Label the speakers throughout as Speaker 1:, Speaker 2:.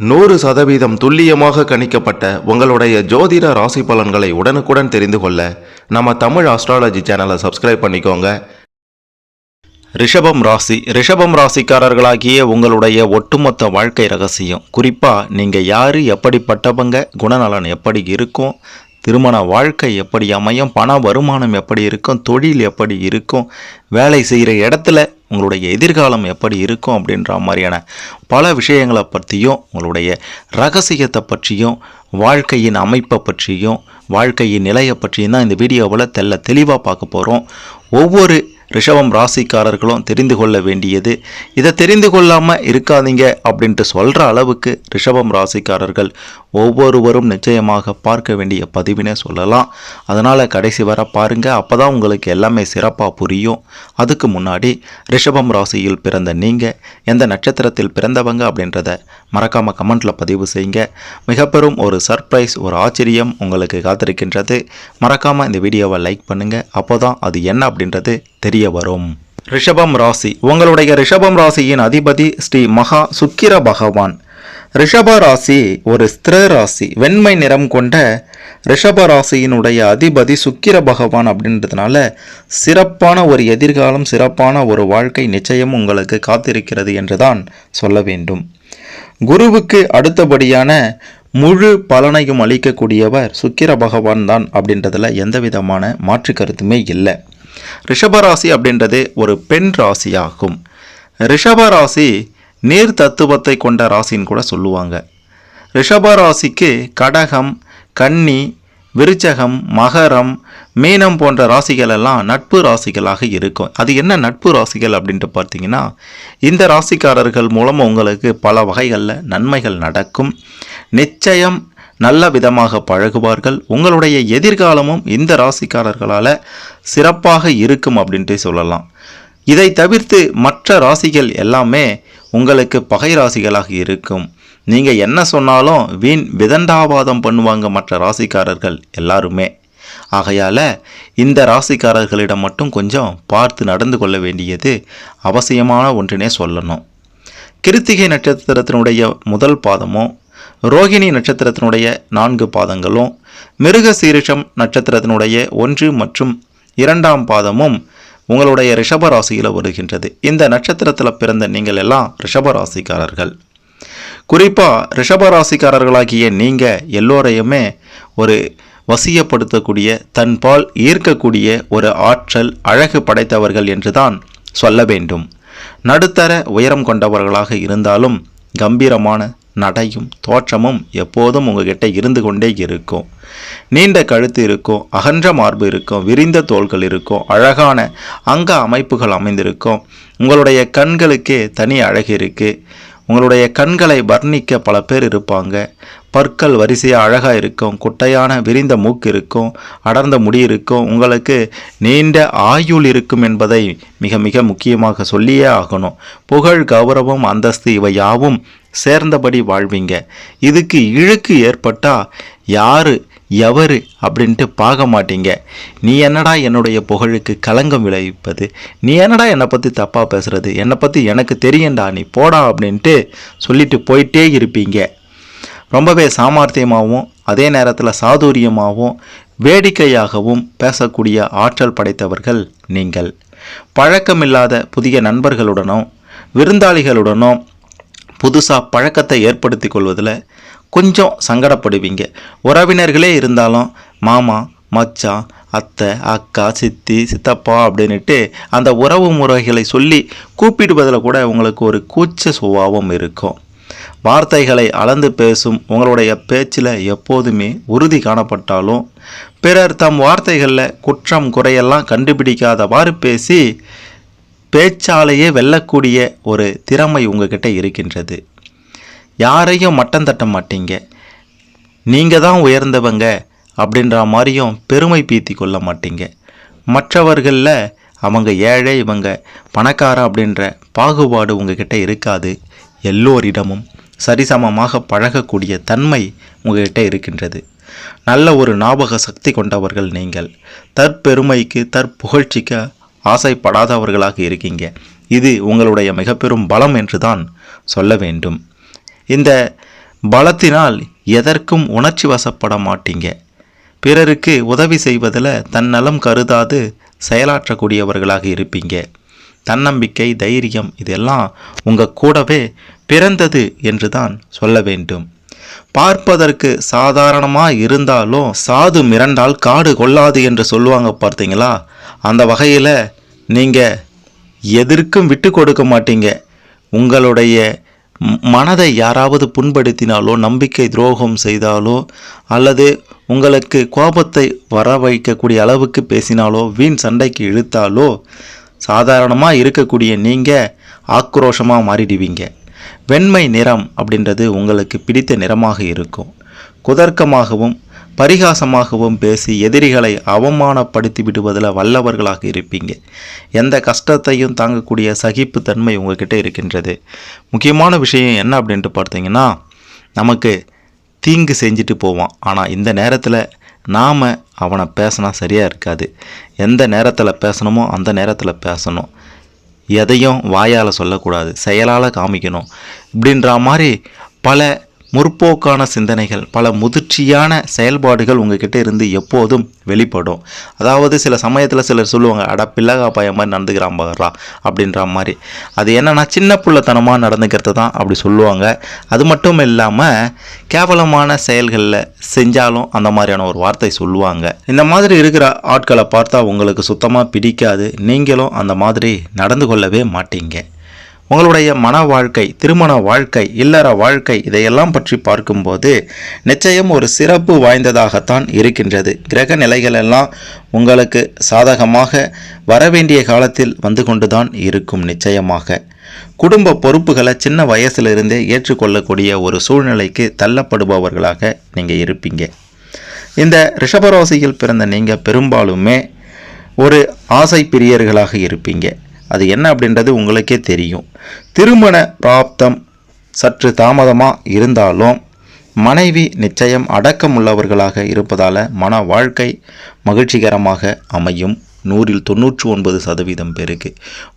Speaker 1: 100% துல்லியமாக கணிக்கப்பட்ட உங்களுடைய ஜோதிட ராசி பலன்களை உடனுக்குடன் தெரிந்து கொள்ள நம்ம தமிழ் ஆஸ்ட்ராலஜி சேனலை சப்ஸ்கிரைப் பண்ணிக்கோங்க. ரிஷபம் ராசிக்காரர்களாகிய உங்களுடைய ஒட்டுமொத்த வாழ்க்கை ரகசியம், குறிப்பாக நீங்கள் யார், எப்படிப்பட்டவங்க, குணநலன் எப்படி இருக்கும், திருமண வாழ்க்கை எப்படி அமையும், பண வருமானம் எப்படி இருக்கும், தொழில் எப்படி இருக்கும், வேலை செய்கிற இடத்துல உங்களுடைய எதிர்காலம் எப்படி இருக்கும் அப்படின்ற மாதிரியான பல விஷயங்களை பற்றியும், உங்களுடைய ரகசியத்தை பற்றியும், வாழ்க்கையின் அமைப்பை பற்றியும், வாழ்க்கையின் நிலையை பற்றியும் தான் இந்த வீடியோவில் தெளிவாக பார்க்க போகிறோம். ஒவ்வொரு ரிஷபம் ராசிக்காரர்களும் தெரிந்து கொள்ள வேண்டியது. இதை தெரிந்து கொள்ளாமல் இருக்காதீங்க அப்படின்ட்டு சொல்கிற அளவுக்கு ரிஷபம் ராசிக்காரர்கள் ஒவ்வொருவரும் நிச்சயமாக பார்க்க வேண்டிய பதிவினே சொல்லலாம். அதனால் கடைசி வர பாருங்கள், அப்போ தான் உங்களுக்கு எல்லாமே சிறப்பாக புரியும். அதுக்கு முன்னாடி ரிஷபம் ராசியில் பிறந்த நீங்கள் எந்த நட்சத்திரத்தில் பிறந்தவங்க அப்படின்றத மறக்காமல் கமெண்ட்டில் பதிவு செய்யுங்க. மிக பெரும் ஒரு சர்ப்ரைஸ், ஒரு ஆச்சரியம் உங்களுக்கு காத்திருக்கின்றது. மறக்காமல் இந்த வீடியோவை லைக் பண்ணுங்கள், அப்போ தான் அது என்ன அப்படின்றது தெரிய வரும். ரிஷபம் ராசி, உங்களுடைய ரிஷபம் ராசியின் அதிபதி ஸ்ரீ மகா சுக்கிர பகவான். ரிஷப ராசி ஒரு ஸ்திர ராசி, வெண்மை நிறம் கொண்ட ரிஷப ராசியினுடைய அதிபதி சுக்கிர பகவான் அப்படின்றதுனால சிறப்பான ஒரு எதிர்காலம், சிறப்பான ஒரு வாழ்க்கை நிச்சயம் உங்களுக்கு காத்திருக்கிறது என்றுதான் சொல்ல வேண்டும். குருவுக்கு அடுத்தபடியான முழு பலனையும் அளிக்கக்கூடியவர் சுக்கிர பகவான் தான் அப்படின்றதுல எந்த விதமான மாற்று கருத்துமே இல்லை. ரிஷபராசி அப்படின்றது ஒரு பெண் ராசியாகும். ரிஷபராசி நீர் தத்துவத்தை கொண்ட ராசின்னு கூட சொல்லுவாங்க. ரிஷபராசிக்கு கடகம், கன்னி, விருச்சகம், மகரம், மீனம் போன்ற ராசிகள் எல்லாம் நட்பு ராசிகளாக இருக்கும். அது என்ன நட்பு ராசிகள் அப்படின்ட்டு பார்த்தீங்கன்னா, இந்த ராசிக்காரர்கள் மூலம் உங்களுக்கு பல வகைகளில் நன்மைகள் நடக்கும். நிச்சயம் நல்ல விதமாக பழகுவார்கள். உங்களுடைய எதிர்காலமும் இந்த ராசிக்காரர்களால் சிறப்பாக இருக்கும் அப்படின்ட்டு சொல்லலாம். இதை தவிர்த்து மற்ற ராசிகள் எல்லாமே உங்களுக்கு பகை ராசிகளாக இருக்கும். நீங்கள் என்ன சொன்னாலும் வீண் விதண்டாவாதம் பண்ணுவாங்க மற்ற ராசிக்காரர்கள் எல்லாருமே. ஆகையால் இந்த ராசிக்காரர்களிடம் மட்டும் கொஞ்சம் பார்த்து நடந்து கொள்ள வேண்டியது அவசியமான ஒன்றினே சொல்லணும். கிருத்திகை நட்சத்திரத்தினுடைய முதல் பாதமும், ரோகிணி நட்சத்திரத்தினுடைய 4 பாதங்களும், மிருக சீரிஷம் நட்சத்திரத்தினுடைய 1 மற்றும் 2ஆம் பாதமும் உங்களுடைய ரிஷபராசியில் வருகின்றது. இந்த நட்சத்திரத்தில் பிறந்த நீங்கள் எல்லாம் ரிஷபராசிக்காரர்கள். குறிப்பாக ரிஷபராசிக்காரர்களாகிய நீங்கள் எல்லோரையுமே ஒரு வசியப்படுத்தக்கூடிய, தன்பால் ஈர்க்கக்கூடிய ஒரு ஆற்றல், அழகு படைத்தவர்கள் என்றுதான் சொல்ல வேண்டும். நடுத்தர உயரம் கொண்டவர்களாக இருந்தாலும் கம்பீரமான நடையும் தோற்றமும் எப்போதும் உங்ககிட்ட இருந்து கொண்டே இருக்கும். நீண்ட கழுத்து இருக்கும், அகன்ற மார்பு இருக்கும், விரிந்த தோள்கள் இருக்கும், அழகான அங்க அமைப்புகள் அமைந்திருக்கும். உங்களுடைய கண்களுக்கே தனி அழகு இருக்குது. உங்களுடைய கண்களை வர்ணிக்க பல பேர் இருப்பாங்க. பற்கள் வரிசையாக அழகாக இருக்கும், குட்டையான விரிந்த மூக்கு இருக்கும், அடர்ந்த முடி இருக்கும், உங்களுக்கு நீண்ட ஆயுள் இருக்கும் என்பதை மிக மிக முக்கியமாக சொல்லியே ஆகணும். புகழ், கௌரவம், அந்தஸ்து இவை யாவும் சேர்ந்தபடி வாழ்வீங்க. இதுக்கு இழுக்கு ஏற்பட்டால் யார் எவர் அப்படின்ட்டு பார்க்க மாட்டீங்க. நீ என்னடா என்னுடைய புகழுக்கு களங்கம் விளைவிப்பது, நீ என்னடா என்னை பற்றி தப்பாக பேசுகிறது, என்னை பற்றி எனக்கு தெரியண்டா, நீ போடா அப்படின்ட்டு சொல்லிட்டு போயிட்டே இருப்பீங்க. ரொம்பவே சாமர்த்தியமாகவும் அதே நேரத்தில் சாதுரியமாகவும் வேடிக்கையாகவும் பேசக்கூடிய ஆற்றல் படைத்தவர்கள் நீங்கள். பழக்கமில்லாத புதிய நண்பர்களுடனோ விருந்தாளிகளுடனோ புதுசாக பழக்கத்தை ஏற்படுத்தி கொள்வதில் கொஞ்சம் சங்கடப்படுவீங்க. உறவினர்களே இருந்தாலும் மாமா, மச்சான், அத்தை, அக்கா, சித்தி, சித்தப்பா அப்படின்ட்டு அந்த உறவு முறைகளை சொல்லி கூப்பிடுவதில் கூட உங்களுக்கு ஒரு கூச்ச சுபாவம் இருக்கும். வார்த்தைகளை அளந்து பேசும் உங்களுடைய பேச்சில் எப்போதுமே உறுதி காணப்பட்டாலும் பிறர் தம் வார்த்தைகளில் குற்றம் குறையெல்லாம் கண்டுபிடிக்காதவாறு பேசி பேச்சாலேயே வெல்லக்கூடிய ஒரு திறமை உங்ககிட்ட இருக்கின்றது. யாரையும் மட்டம் தட்ட மாட்டீங்க. நீங்கள் தான் உயர்ந்தவங்க அப்படின்ற மாதிரியும் பெருமை பீத்தி கொள்ள மாட்டீங்க. மற்றவர்களில் அவங்க ஏழை, இவங்க பணக்கார அப்படின்ற பாகுபாடு உங்ககிட்ட இருக்காது. எல்லோரிடமும் சரிசமமாக பழகக்கூடிய தன்மை உங்ககிட்ட இருக்கின்றது. நல்ல ஒரு ஞாபக சக்தி கொண்டவர்கள் நீங்கள். தற்பெருமைக்கு, தற்புகழ்ச்சிக்கு ஆசைப்படாதவர்களாக இருக்கீங்க. இது உங்களுடைய மிக பெரும் பலம் என்று தான் சொல்ல வேண்டும். இந்த பலத்தினால் எதற்கும் உணர்ச்சி வசப்பட மாட்டீங்க. பிறருக்கு உதவி செய்வதில் தன்னலம் கருதாது செயலாற்றக்கூடியவர்களாக இருப்பீங்க. தன்னம்பிக்கை, தைரியம் இதெல்லாம் உங்கள் கூடவே பிறந்தது என்று தான் சொல்ல வேண்டும். பார்ப்பதற்கு சாதாரணமாக இருந்தாலும் சாது மிரண்டால் காடு கொள்ளாது என்று சொல்லுவாங்க பார்த்தீங்களா? அந்த வகையில் நீங்கள் எதற்கும் விட்டு கொடுக்க மாட்டீங்க. உங்களுடைய மனதை யாராவது புண்படுத்தினாலோ, நம்பிக்கை துரோகம் செய்தாலோ, அல்லது உங்களுக்கு கோபத்தை வர வைக்கக்கூடிய அளவுக்கு பேசினாலோ, வீண் சண்டைக்கு இழுத்தாலோ, சாதாரணமாக இருக்கக்கூடிய நீங்கள் ஆக்ரோஷமாக மாறிடுவீங்க. வெண்மை நிறம் அப்படின்றது உங்களுக்கு பிடித்த நிறமாக இருக்கும். குதர்க்கமாகவும் பரிகாசமாகவும் பேசி எதிரிகளை அவமானப்படுத்தி விடுவதில் வல்லவர்களாக இருப்பீங்க. எந்த கஷ்டத்தையும் தாங்கக்கூடிய சகிப்புத்தன்மை உங்ககிட்ட இருக்கின்றது. முக்கியமான விஷயம் என்ன அப்படின்ட்டு பார்த்தீங்கன்னா, நமக்கு தீங்கு செஞ்சுட்டு போவான். ஆனால் இந்த நேரத்தில் நாம் அவனை பேசினா சரியாக இருக்காது. எந்த நேரத்தில் பேசணுமோ அந்த நேரத்தில் பேசணும். எதையும் வாயால் சொல்லக்கூடாது, செயலால் காமிக்கணும். இப்படின்ற மாதிரி பல முற்போக்கான சிந்தனைகள், பல முதிர்ச்சியான செயல்பாடுகள் உங்ககிட்ட இருந்து எப்போதும் வெளிப்படும். அதாவது சில சமயத்தில் சிலர் சொல்லுவாங்க, அட பிள்ளகா பையன் மாதிரி நடந்துக்கிறான் பாடுறா அப்படின்ற மாதிரி. அது என்னன்னா சின்ன பிள்ளைத்தனமாக நடந்துக்கிறது தான் அப்படி சொல்லுவாங்க. அது மட்டும் இல்லாமல் கேவலமான செயல்களில் செஞ்சாலும் அந்த மாதிரியான ஒரு வார்த்தை சொல்லுவாங்க. இந்த மாதிரி இருக்கிற ஆட்களை பார்த்தா உங்களுக்கு சுத்தமாக பிடிக்காது. நீங்களும் அந்த மாதிரி நடந்து கொள்ளவே மாட்டீங்க. உங்களுடைய மன வாழ்க்கை, திருமண வாழ்க்கை, இல்லற வாழ்க்கை இதையெல்லாம் பற்றி பார்க்கும்போது நிச்சயம் ஒரு சிறப்பு வாய்ந்ததாகத்தான் இருக்கின்றது. கிரக நிலைகள் எல்லாம் உங்களுக்கு சாதகமாக வரவேண்டிய காலத்தில் வந்து கொண்டுதான் இருக்கும். நிச்சயமாக குடும்ப பொறுப்புகளை சின்ன வயசிலிருந்தே ஏற்றுக்கொள்ளக்கூடிய ஒரு சூழ்நிலைக்கு தள்ளப்படுபவர்களாக நீங்கள் இருப்பீங்க. இந்த ரிஷபராசியில் பிறந்த நீங்கள் பெரும்பாலுமே ஒரு ஆசை பிரியர்களாக இருப்பீங்க. அது என்ன அப்படின்றது உங்களுக்கே தெரியும். திருமண பிராப்தம் சற்று தாமதமாக இருந்தாலும் மனைவி நிச்சயம் அடக்கமுள்ளவர்களாக இருப்பதால் மன வாழ்க்கை மகிழ்ச்சிகரமாக அமையும். 100ல் 99% பேருக்கு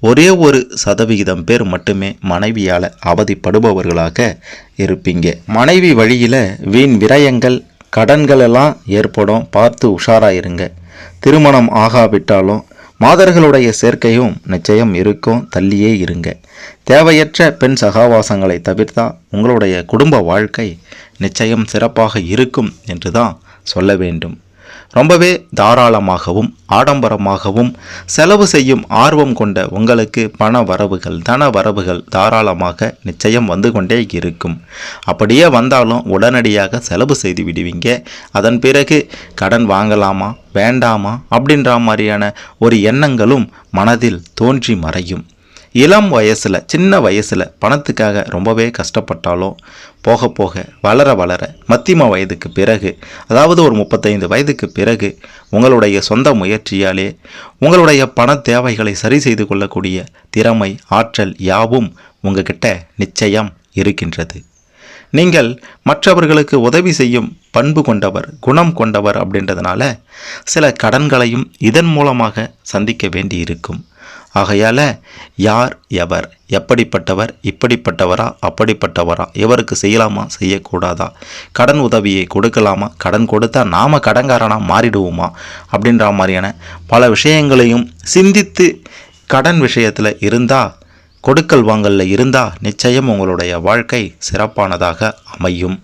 Speaker 1: ஒரே 1% பேர் மட்டுமே மனைவியால் அவதிப்படுபவர்களாக இருப்பீங்க. மனைவி வழியில் வீண் விரயங்கள், கடன்கள் எல்லாம் ஏற்படும். பார்த்து உஷாராக இருங்க. திருமணம் ஆகாவிட்டாலும் மாதர்களுடைய சேர்க்கையும் நிச்சயம் இருக்கும். தள்ளியே இருங்க. தேவையற்ற பெண் சகாவாசங்களை தவிர்த்தா உங்களுடைய குடும்ப வாழ்க்கை நிச்சயம் சிறப்பாக இருக்கும் என்று தான் சொல்ல வேண்டும். ரொம்பவே தாராளமாகவும் ஆடம்பரமாகவும் செலவு செய்யும் ஆர்வம் கொண்ட உங்களுக்கு பண வரவுகள், தன வரவுகள் தாராளமாக நிச்சயம் வந்து கொண்டே இருக்கும். அப்படியே வந்தாலும் உடனடியாக செலவு செய்து விடுவீங்க. அதன் பிறகு கடன் வாங்கலாமா வேண்டாமா அப்படின்ற மாதிரியான ஒரு எண்ணங்களும் மனதில் தோன்றி மறையும். இளம் வயசில், சின்ன வயசில் பணத்துக்காக ரொம்பவே கஷ்டப்பட்டாலும் போக போக வளர வளர மத்தியம வயதுக்கு பிறகு, அதாவது ஒரு 35 வயதுக்கு பிறகு உங்களுடைய சொந்த முயற்சியாலே உங்களுடைய பண தேவைகளை சரி செய்து கொள்ளக்கூடிய திறமை, ஆற்றல் யாவும் உங்ககிட்ட நிச்சயம் இருக்கின்றது. நீங்கள் மற்றவர்களுக்கு உதவி செய்யும் பண்பு கொண்டவர், குணம் கொண்டவர் அப்படின்றதுனால சில கடன்களையும் இதன் மூலமாக சந்திக்க வேண்டி இருக்கும். ஆகையால் யார் எவர், எப்படிப்பட்டவர், இப்படிப்பட்டவரா அப்படிப்பட்டவரா, இவருக்கு செய்யலாமா செய்யக்கூடாதா, கடன் உதவியை கொடுக்கலாமா, கடன் கொடுத்தா நாம் கடன்காரனாக மாறிடுவோமா அப்படின்ற மாதிரியான பல விஷயங்களையும் சிந்தித்து கடன் விஷயத்தில் இருந்தால், கொடுக்கல் வாங்கலில் இருந்தால் நிச்சயம் உங்களுடைய வாழ்க்கை சிறப்பானதாக அமையும்.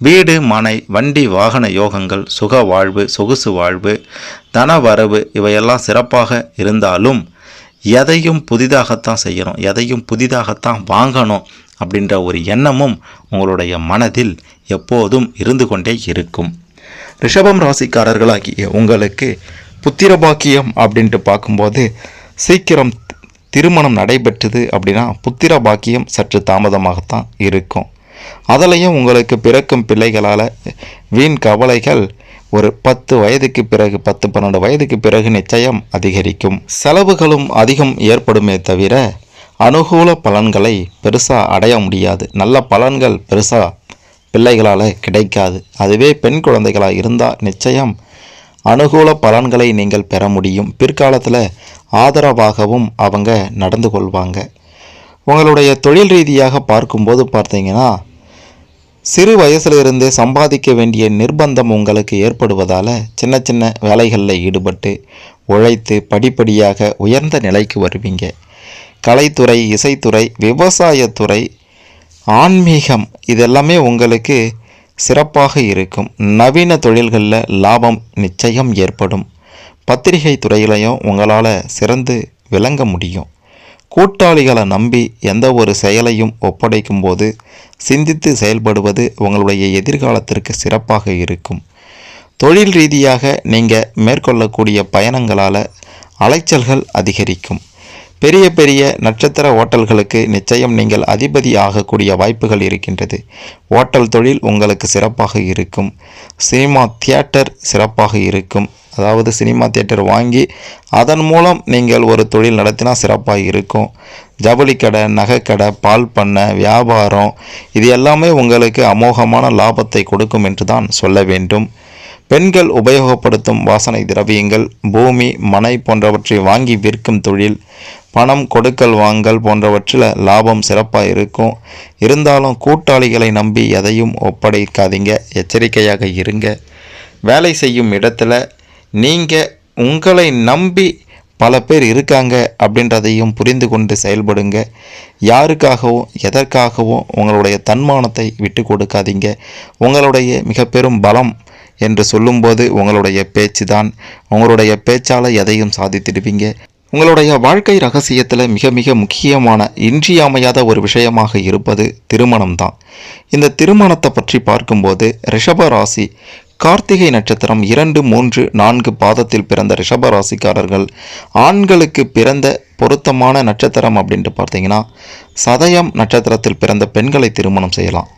Speaker 1: வீடு, மனை, வண்டி, வாகன யோகங்கள், சுக வாழ்வு, சொகுசு வாழ்வு, தன வரவு இவையெல்லாம் சிறப்பாக இருந்தாலும் எதையும் புதிதாகத்தான் செய்யணும், எதையும் புதிதாகத்தான் வாங்கணும் அப்படின்ற ஒரு எண்ணமும் உங்களுடைய மனதில் எப்போதும் இருந்து கொண்டே இருக்கும். ரிஷபம் ராசிக்காரர்களாகிய உங்களுக்கு புத்திர பாக்கியம் அப்படின்ட்டு பார்க்கும்போது சீக்கிரம் திருமணம் நடைபெற்றது அப்படின்னா புத்திர பாக்கியம் சற்று தாமதமாகத்தான் இருக்கும். அதிலையும் உங்களுக்கு பிறக்கும் பிள்ளைகளால் வீண் கவலைகள் ஒரு 10 வயதுக்கு பிறகு, 10-12 வயதுக்கு பிறகு நிச்சயம் அதிகரிக்கும். செலவுகளும் அதிகம் ஏற்படுமே தவிர அனுகூல பலன்களை பெருசாக அடைய முடியாது. நல்ல பலன்கள் பெருசாக பிள்ளைகளால் கிடைக்காது. அதுவே பெண் குழந்தைகளாக இருந்தால் நிச்சயம் அனுகூல பலன்களை நீங்கள் பெற முடியும். பிற்காலத்தில் ஆதரவாகவும் அவங்க நடந்து கொள்வாங்க. உங்களுடைய தொழில் ரீதியாக பார்க்கும்போது பார்த்தீங்கன்னா சிறு வயசிலிருந்தே சம்பாதிக்க வேண்டிய நிர்பந்தம் உங்களுக்கு ஏற்படுவதால் சின்ன சின்ன வேலைகளில் ஈடுபட்டு உழைத்து படிப்படியாக உயர்ந்த நிலைக்கு வருவீங்க. கலைத்துறை, இசைத்துறை, விவசாயத்துறை, ஆன்மீகம் இதெல்லாமே உங்களுக்கு சிறப்பாக இருக்கும். நவீன தொழில்களில் லாபம் நிச்சயம் ஏற்படும். பத்திரிகை துறையிலையும் உங்களால் சிறந்து விளங்க முடியும். கூட்டாளிகளை நம்பி எந்த ஒரு செயலையும் ஒப்படைக்கும் போது சிந்தித்து செயல்படுவது உங்களுடைய எதிர்காலத்திற்கு சிறப்பாக இருக்கும். தொழில் ரீதியாக நீங்கள் மேற்கொள்ளக்கூடிய பயணங்களால் அலைச்சல்கள் அதிகரிக்கும். பெரிய பெரிய நட்சத்திர ஓட்டல்களுக்கு நிச்சயம் நீங்கள் அதிபதி ஆகக்கூடிய வாய்ப்புகள் இருக்கின்றது. ஓட்டல் தொழில் உங்களுக்கு சிறப்பாக இருக்கும். சினிமா தியேட்டர் சிறப்பாக இருக்கும். அதாவது சினிமா தியேட்டர் வாங்கி அதன் மூலம் நீங்கள் ஒரு தொழில் நடத்தினா சிறப்பாக இருக்கும். ஜவுளிக்கடை, நகைக்கடை, பால் பண்ணை, வியாபாரம் இது எல்லாமே உங்களுக்கு அமோகமான லாபத்தை கொடுக்கும் என்று தான் சொல்ல வேண்டும். பெண்கள் உபயோகப்படுத்தும் வாசனை திரவியங்கள், பூமி, மனை போன்றவற்றை வாங்கி விற்கும் தொழில், பணம் கொடுக்கல் வாங்கல் போன்றவற்றில் லாபம் சிறப்பாக இருக்கும். இருந்தாலும் கூட்டாளிகளை நம்பி எதையும் ஒப்படைக்காதீங்க, எச்சரிக்கையாக இருங்க. வேலை செய்யும் இடத்துல நீங்கள் உங்களை நம்பி பல பேர் இருக்காங்க அப்படின்றதையும் புரிந்து கொண்டு செயல்படுங்க. யாருக்காகவும் எதற்காகவும் உங்களுடைய தன்மானத்தை விட்டு கொடுக்காதீங்க. உங்களுடைய மிக பெரும் பலம் என்று சொல்லும்போது உங்களுடைய பேச்சு தான். உங்களுடைய பேச்சால் எதையும் சாதித்திடுவீங்க. உங்களுடைய வாழ்க்கை ரகசியத்தில் மிக மிக முக்கியமான இன்றியமையாத ஒரு விஷயமாக இருப்பது திருமணம் தான். இந்த திருமணத்தை பற்றி பார்க்கும்போது ரிஷப ராசி கார்த்திகை நட்சத்திரம் 2, 3, 4 பாதத்தில் பிறந்த ரிஷபராசிக்காரர்கள் ஆண்களுக்கு பிறந்த பொருத்தமான நட்சத்திரம் அப்படின்ட்டு பார்த்தீங்கன்னா சதயம் நட்சத்திரத்தில் பிறந்த பெண்களை திருமணம் செய்யலாம்.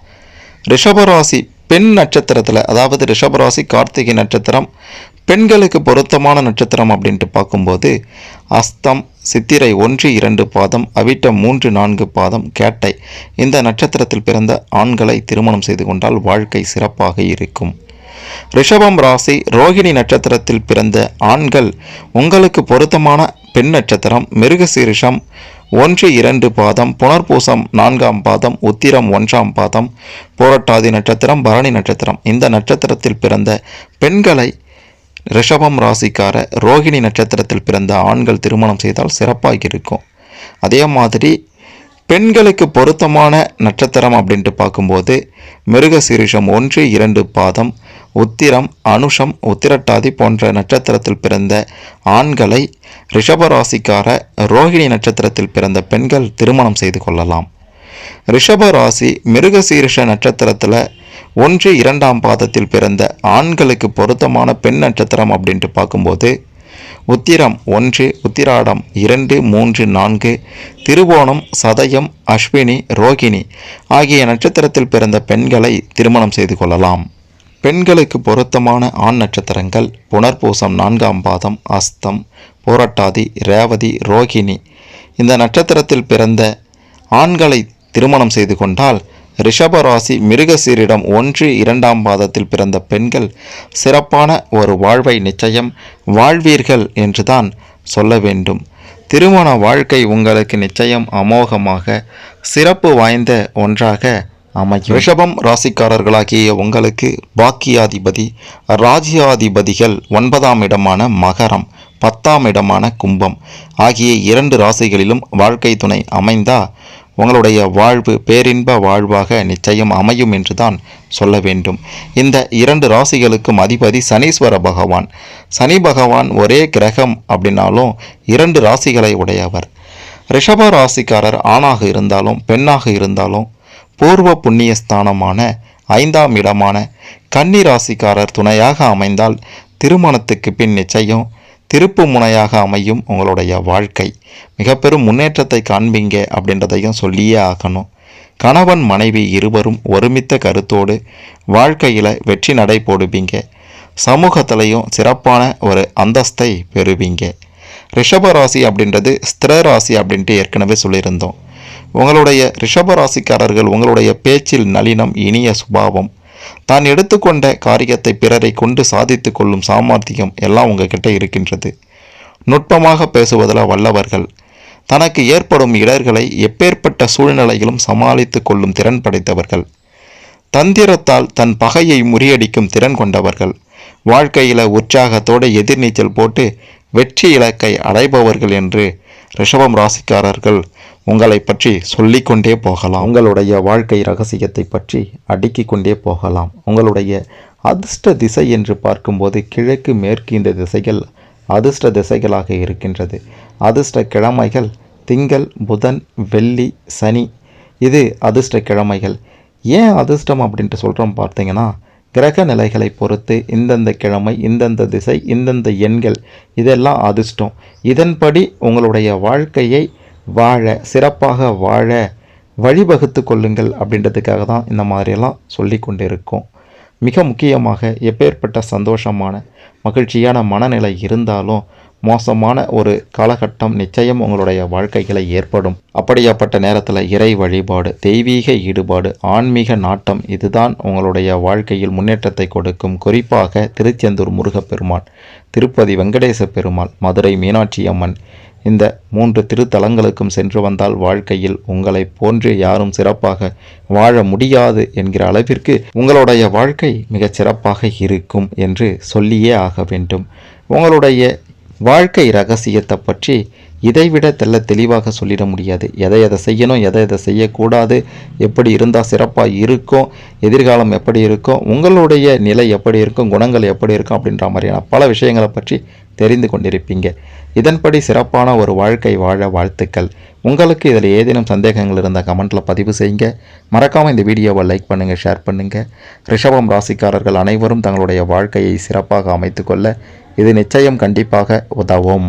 Speaker 1: ரிஷபராசி பெண் நட்சத்திரத்தில், அதாவது ரிஷபராசி கார்த்திகை நட்சத்திரம் பெண்களுக்கு பொருத்தமான நட்சத்திரம் அப்படின்ட்டு பார்க்கும்போது அஸ்தம், சித்திரை 1, 2 பாதம், அவிட்டம் 3, 4 பாதம், கேட்டை இந்த நட்சத்திரத்தில் பிறந்த ஆண்களை திருமணம் செய்து கொண்டால் வாழ்க்கை சிறப்பாக இருக்கும். ரிஷபம் ராசி ரோகிணி நட்சத்திரத்தில் பிறந்த ஆண்கள் உங்களுக்கு பொருத்தமான பெண் நட்சத்திரம் மிருகசீரிஷம் 1, 2 பாதம், புனர்பூசம் 4ஆம் பாதம், உத்திரம் 1ஆம் பாதம், போரட்டாதி நட்சத்திரம், பரணி நட்சத்திரம் இந்த நட்சத்திரத்தில் பிறந்த பெண்களை ரிஷபம் ராசிக்கார ரோகிணி நட்சத்திரத்தில் பிறந்த ஆண்கள் திருமணம் செய்தால் சிறப்பாக இருக்கும். அதே மாதிரி பெண்களுக்கு பொருத்தமான நட்சத்திரம் அப்படின்ட்டு பார்க்கும்போது மிருகசீரிஷம் 1, 2 பாதம், உத்திரம், அனுஷம், உத்திரட்டாதி போன்ற நட்சத்திரத்தில் பிறந்த ஆண்களை ரிஷபராசிக்கார ரோகிணி நட்சத்திரத்தில் பிறந்த பெண்கள் திருமணம் செய்து கொள்ளலாம். ரிஷபராசி மிருகசீரிஷ நட்சத்திரத்தில் 1, 2ஆம் பாதத்தில் பிறந்த ஆண்களுக்கு பொருத்தமான பெண் நட்சத்திரம் அப்படின்ட்டு பார்க்கும்போது உத்திரம் 1, உத்திராடம் 2, 3, 4, திருவோணம், சதயம், அஸ்வினி, ரோகிணி ஆகிய நட்சத்திரத்தில் பிறந்த பெண்களை திருமணம் செய்து கொள்ளலாம். பெண்களுக்கு பொருத்தமான ஆண் நட்சத்திரங்கள் புனர்பூசம் 4ஆம் பாதம், அஸ்தம், போரட்டாதி, ரேவதி, ரோகிணி இந்த நட்சத்திரத்தில் பிறந்த ஆண்களை திருமணம் செய்து கொண்டால் ரிஷபராசி மிருகசீரிடம் 1, 2ஆம் பாதத்தில் பிறந்த பெண்கள் சிறப்பான ஒரு வாழ்வை நிச்சயம் வாழ்வீர்கள் என்றுதான் சொல்ல வேண்டும். திருமண வாழ்க்கை உங்களுக்கு நிச்சயம் அமோகமாக சிறப்பு வாய்ந்த ஒன்றாக அமையும். ரிஷபம் ராசிக்காரர்களாகிய உங்களுக்கு பாக்கியாதிபதி, ராஜ்யாதிபதிகள் 9ஆம் இடமான மகரம், 10ஆம் இடமான கும்பம் ஆகிய 2 ராசிகளிலும் வாழ்க்கை துணை அமைந்தா உங்களுடைய வாழ்வு பேரின்ப வாழ்வாக நிச்சயம் அமையும் என்று தான் சொல்ல வேண்டும். இந்த 2 ராசிகளுக்கும் அதிபதி சனீஸ்வர பகவான். சனி பகவான் ஒரே கிரகம் அப்படின்னாலும் 2 ராசிகளை உடையவர். ரிஷப ராசிக்காரர் ஆணாக இருந்தாலும் பெண்ணாக இருந்தாலும் பூர்வ புண்ணிய ஸ்தானமான 5ஆம் இடமான கன்னி ராசிக்காரர் துணையாக அமைந்தால் திருமணத்துக்கு பின் நிச்சயம் திருப்பு முனையாக அமையும். உங்களுடைய வாழ்க்கை மிக பெரும் முன்னேற்றத்தை காண்பீங்க அப்படின்றதையும் சொல்லியே ஆகணும். கணவன் மனைவி இருவரும் ஒருமித்த கருத்தோடு வாழ்க்கையில் வெற்றி நடை போடுவீங்க. சமூகத்திலையும் சிறப்பான ஒரு அந்தஸ்தை பெறுவீங்க. ரிஷபராசி அப்படின்றது ஸ்திர ராசி அப்படின்ட்டு ஏற்கனவே சொல்லியிருந்தோம். உங்களுடைய ரிஷபராசிக்காரர்கள் உங்களுடைய பேச்சில் நளினம், இனிய சுபாவம், தான் எடுத்துக்கொண்ட காரியத்தை பிறரை கொண்டு சாதித்து கொள்ளும் சாமர்த்தியம் எல்லாம் உங்ககிட்ட இருக்கின்றது. நுட்பமாக பேசுவதில் வல்லவர்கள். தனக்கு ஏற்படும் இடர்களை எப்பேற்பட்ட சூழ்நிலையிலும் சமாளித்து கொள்ளும் திறன் படைத்தவர்கள். தந்திரத்தால் தன் பகையை முறியடிக்கும் திறன் கொண்டவர்கள். வாழ்க்கையில் உற்சாகத்தோடு எதிர்நீச்சல் போட்டு வெற்றி இலக்கை அடைபவர்கள் என்று ரிஷபம் ராசிக்காரர்கள் உங்களை பற்றி சொல்லிக்கொண்டே போகலாம். உங்களுடைய வாழ்க்கை ரகசியத்தை பற்றி அடுக்கிக் கொண்டே போகலாம். உங்களுடைய அதிர்ஷ்ட திசை என்று பார்க்கும்போது கிழக்கு மேற்கு இந்த திசைகள் அதிர்ஷ்ட திசைகளாக இருக்கின்றது. அதிர்ஷ்ட கிழமைகள் திங்கள், புதன், வெள்ளி, சனி. இது அதிர்ஷ்ட கிழமைகள். ஏன் அதிர்ஷ்டம் அப்படின்ட்டு சொல்கிறோம் பார்த்தீங்கன்னா, கிரக நிலைகளை பொறுத்து இந்தந்த கிழமை, இந்தந்த திசை, இந்தந்த எண்கள் இதெல்லாம் அதிர்ஷ்டம். இதன்படி உங்களுடைய வாழ்க்கையை வாழ, சிறப்பாக வாழ வழிவகுத்து கொள்ளுங்கள் அப்படின்றதுக்காக தான் இந்த மாதிரியெல்லாம் சொல்லி கொண்டு இருக்கோம். மிக முக்கியமாக எப்பேற்பட்ட சந்தோஷமான மகிழ்ச்சியான மனநிலை இருந்தாலும் மோசமான ஒரு காலகட்டம் நிச்சயம் உங்களுடைய வாழ்க்கைகளை ஏற்படும். அப்படியாப்பட்ட நேரத்தில் இறை வழிபாடு, தெய்வீக ஈடுபாடு, ஆன்மீக நாட்டம் இதுதான் உங்களுடைய வாழ்க்கையில் முன்னேற்றத்தை கொடுக்கும். குறிப்பாக திருச்செந்தூர் முருகப்பெருமான், திருப்பதி வெங்கடேச பெருமாள், மதுரை மீனாட்சி அம்மன் இந்த 3 திருத்தலங்களுக்கும் சென்று வந்தால் வாழ்க்கையில் உங்களை போன்று யாரும் சிறப்பாக வாழ முடியாது என்கிற அளவிற்கு உங்களுடைய வாழ்க்கை மிகச் சிறப்பாக இருக்கும் என்று சொல்லியே ஆக வேண்டும். உங்களுடைய வாழ்க்கை ரகசியத்தை பற்றி இதைவிட தெளிவாக சொல்லிட முடியாது. எதை செய்யணும், எதை செய்யக்கூடாது, எப்படி இருந்தால் சிறப்பாக இருக்கும், எதிர்காலம் எப்படி இருக்கும், உங்களுடைய நிலை எப்படி இருக்கும், குணங்கள் எப்படி இருக்கும் அப்படின்ற மாதிரியான பல விஷயங்களை பற்றி தெரிந்து கொண்டிருப்பீங்க. இதன்படி சிறப்பான ஒரு வாழ்க்கை வாழ வாழ்த்துக்கள். உங்களுக்கு இதில் ஏதேனும் சந்தேகங்கள் இருந்தால் கமெண்ட்டில் பதிவு செய்யுங்க. மறக்காமல் இந்த வீடியோவை லைக் பண்ணுங்கள், ஷேர் பண்ணுங்கள். ரிஷபம் ராசிக்காரர்கள் அனைவரும் தங்களுடைய வாழ்க்கையை சிறப்பாக அமைத்துக்கொள்ள இது நிச்சயம் கண்டிப்பாக உதவும்.